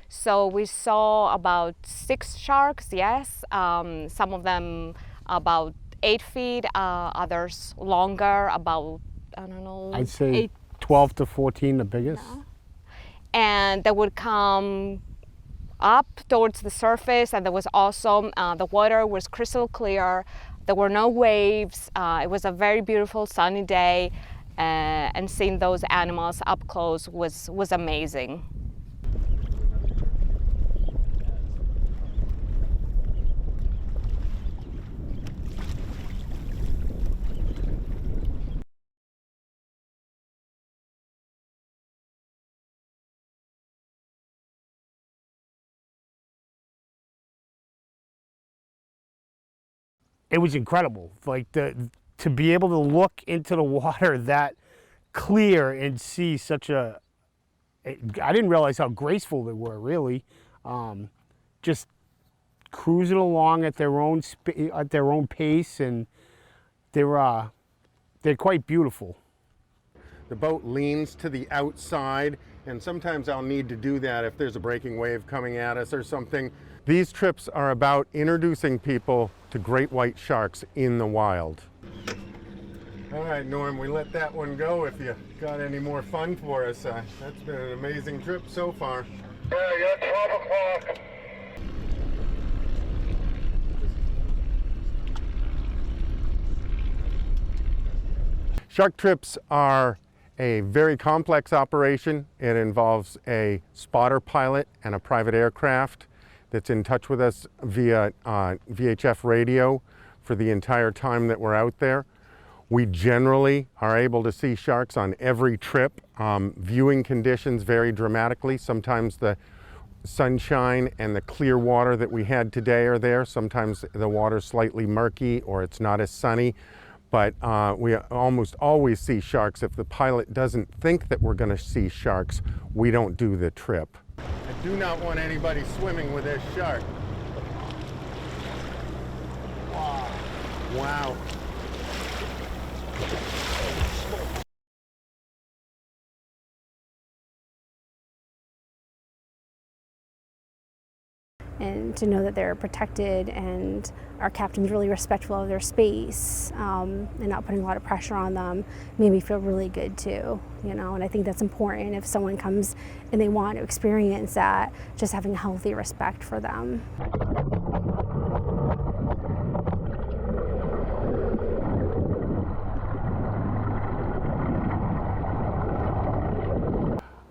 So we saw about 6 sharks, yes, some of them about 8 feet, others longer, about, I don't know, I'd say 8. 12 to 14, the biggest. Yeah. And they would come up towards the surface, and there was also, the water was crystal clear. There were no waves. It was a very beautiful sunny day, and seeing those animals up close was amazing. It was incredible. Like to be able to look into the water that clear and see such a, I didn't realize how graceful they were, really. Just cruising along at their own pace, and they're quite beautiful. The boat leans to the outside, and sometimes I'll need to do that if there's a breaking wave coming at us or something. These trips are about introducing people to great white sharks in the wild. All right, Norm, we let that one go. If you got any more fun for us, that's been an amazing trip so far. Yeah, 12 o'clock. Shark trips are a very complex operation. It involves a spotter pilot and a private aircraft that's in touch with us via VHF radio for the entire time that we're out there. We generally are able to see sharks on every trip. Viewing conditions vary dramatically. Sometimes the sunshine and the clear water that we had today are there. Sometimes the water's slightly murky or it's not as sunny. But we almost always see sharks. If the pilot doesn't think that we're going to see sharks, we don't do the trip. I do not want anybody swimming with this shark. Wow. Wow. And to know that they're protected and our captain's really respectful of their space and not putting a lot of pressure on them made me feel really good too, you know, and I think that's important if someone comes and they want to experience that, just having a healthy respect for them.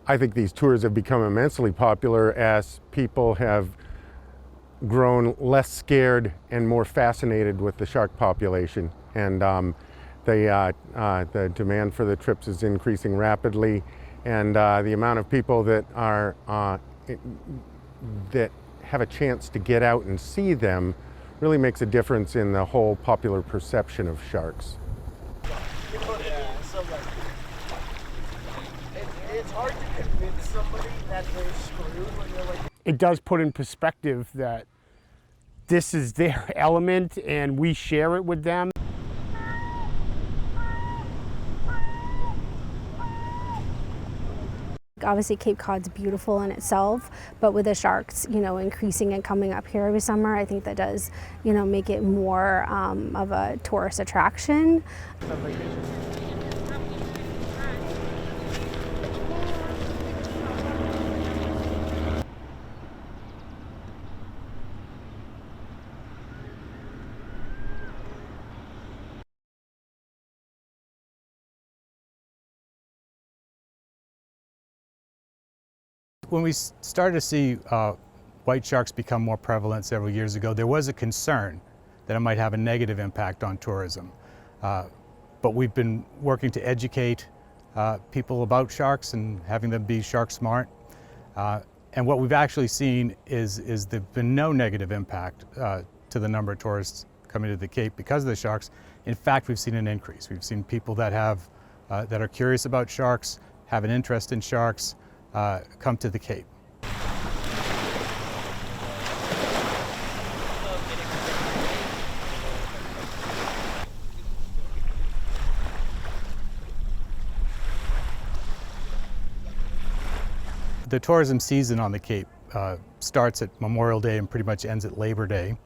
I think these tours have become immensely popular as people have grown less scared and more fascinated with the shark population, and the demand for the trips is increasing rapidly, and the amount of people that are that have a chance to get out and see them really makes a difference in the whole popular perception of sharks. It's hard to convince somebody that they're screwed when you're like. It does put in perspective that this is their element and we share it with them. Obviously Cape Cod's beautiful in itself, but with the sharks, you know, increasing and coming up here every summer, I think that does, you know, make it more of a tourist attraction. When we started to see white sharks become more prevalent several years ago, there was a concern that it might have a negative impact on tourism. But we've been working to educate people about sharks and having them be shark smart. And what we've actually seen is there's been no negative impact to the number of tourists coming to the Cape because of the sharks. In fact, we've seen an increase. We've seen people that are curious about sharks, have an interest in sharks, come to the Cape. The tourism season on the Cape starts at Memorial Day and pretty much ends at Labor Day,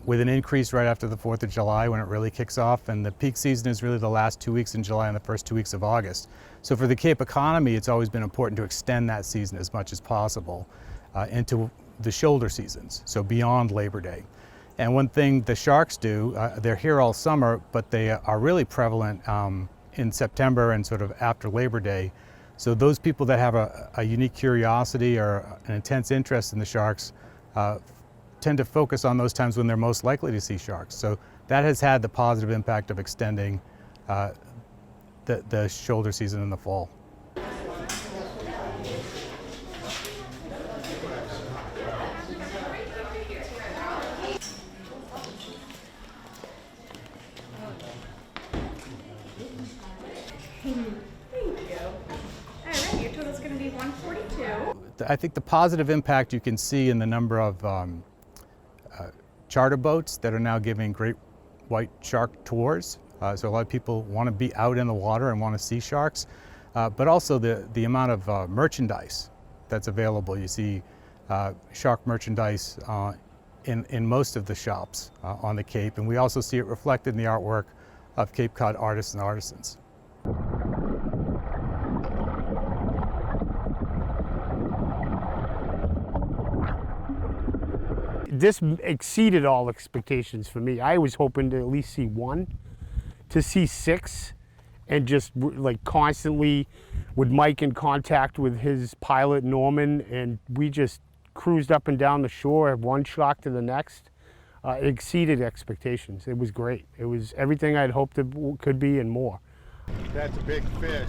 with an increase right after the 4th of July when it really kicks off. And the peak season is really the last 2 weeks in July and the first 2 weeks of August. So for the Cape economy, it's always been important to extend that season as much as possible into the shoulder seasons, so beyond Labor Day. And one thing the sharks do, they're here all summer, but they are really prevalent in September and sort of after Labor Day. So those people that have a unique curiosity or an intense interest in the sharks tend to focus on those times when they're most likely to see sharks. So that has had the positive impact of extending the shoulder season in the fall. I think the positive impact you can see in the number of charter boats that are now giving great white shark tours. So a lot of people want to be out in the water and want to see sharks, but also the amount of merchandise that's available. You see shark merchandise in most of the shops on the Cape, and we also see it reflected in the artwork of Cape Cod artists and artisans. This exceeded all expectations for me. I was hoping to at least see one, to see 6, and just like constantly with Mike in contact with his pilot Norman, and we just cruised up and down the shore, one shark to the next. It exceeded expectations. It was great. It was everything I'd hoped it could be and more. That's a big fish.